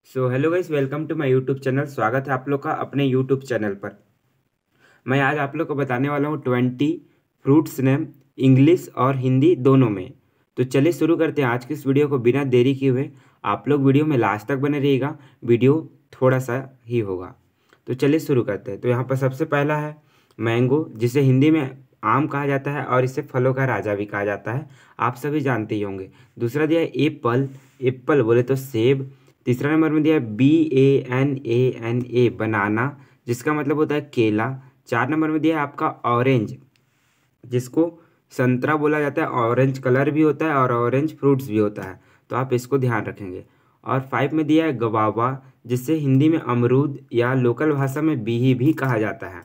Hello guys, welcome to my YouTube channel. स्वागत है आप लोग का अपने यूट्यूब चैनल पर। मैं आज आप लोग को बताने वाला हूँ 20 फ्रूट्स नेम इंग्लिश और हिंदी दोनों में। तो चलिए शुरू करते हैं आज की इस वीडियो को बिना देरी किए हुए। आप लोग वीडियो में लास्ट तक बने रहिएगा, वीडियो थोड़ा सा ही होगा। तो चलिए शुरू करते हैं। तो यहाँ पर सबसे पहला है मैंगो, जिसे हिंदी में आम कहा जाता है और इसे फलों का राजा भी कहा जाता है, आप सभी जानते ही होंगे। दूसरा दिया है एप्पल, एप्पल बोले तो सेब। तीसरा नंबर में दिया है BANANA बनाना, जिसका मतलब होता है केला। 4 नंबर में दिया है आपका ऑरेंज, जिसको संतरा बोला जाता है। ऑरेंज कलर भी होता है और ऑरेंज फ्रूट्स भी होता है, तो आप इसको ध्यान रखेंगे। और 5 में दिया है गवावा, जिसे हिंदी में अमरूद या लोकल भाषा में बीही भी कहा जाता है।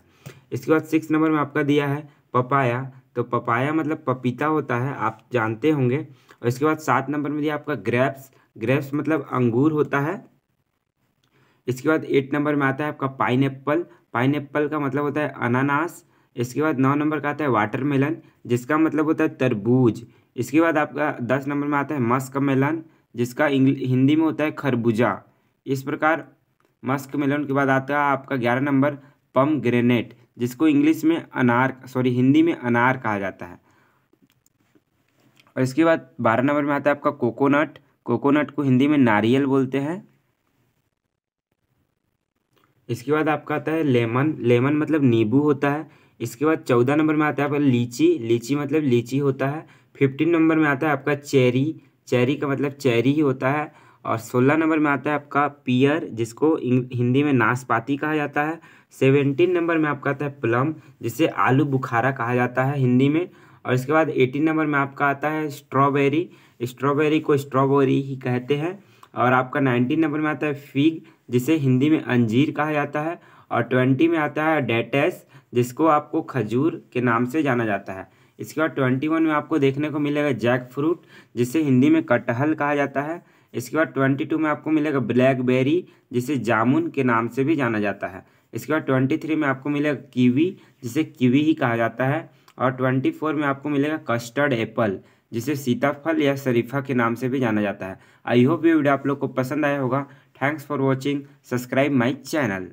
इसके बाद 6 नंबर में आपका दिया है पपाया, तो पपाया मतलब पपीता होता है, आप जानते होंगे। और इसके बाद 7 नंबर में दिया आपका ग्रेप्स, ग्रेप्स मतलब अंगूर होता है। इसके बाद 8 नंबर में आता है आपका पाइनएप्पल, पाइनएप्पल का मतलब होता है अनानास। इसके बाद 9 नंबर का आता है वाटरमेलन, जिसका मतलब होता है तरबूज। इसके बाद आपका 10 नंबर में आता है मस्क मेलन, जिसका हिंदी में होता है खरबूजा। इस प्रकार मस्क मेलन के बाद आता है आपका 11 नंबर पम ग्रेनेट, जिसको इंग्लिश में हिंदी में अनार कहा जाता है। और इसके बाद 12 नंबर में आता है आपका कोकोनट, कोकोनट को हिंदी में नारियल बोलते हैं। इसके बाद आपका आता है लेमन, लेमन मतलब नींबू होता है। इसके बाद 14 नंबर में आता है आपका लीची, लीची मतलब लीची होता है। 15 नंबर में आता है आपका चेरी, चेरी का मतलब चेरी ही होता है। और 16 नंबर में आता है आपका पियर, जिसको हिंदी में नाशपाती कहा जाता है। 17 नंबर में आपका आता है प्लम, जिसे आलू बुखारा कहा जाता है हिंदी में। और इसके बाद 18 नंबर में आपका आता है स्ट्रॉबेरी, स्ट्रॉबेरी को स्ट्रॉबेरी ही कहते हैं। और आपका 19 नंबर में आता है फिग, जिसे हिंदी में अंजीर कहा जाता है। और 20 में आता है डेटेस, जिसको आपको खजूर के नाम से जाना जाता है। इसके बाद 21 में आपको देखने को मिलेगा जैक फ्रूट, जिसे हिंदी में कटहल कहा जाता है। इसके बाद 22 में आपको मिलेगा ब्लैकबेरी, जिसे जामुन के नाम से भी जाना जाता है। इसके बाद 23 में आपको मिलेगा कीवी, जिसे कीवी ही कहा जाता है। और 24 में आपको मिलेगा कस्टर्ड एप्पल, जिसे सीताफल या शरीफा के नाम से भी जाना जाता है। आई होप ये वीडियो आप लोग को पसंद आया होगा। Thanks for watching, subscribe my channel.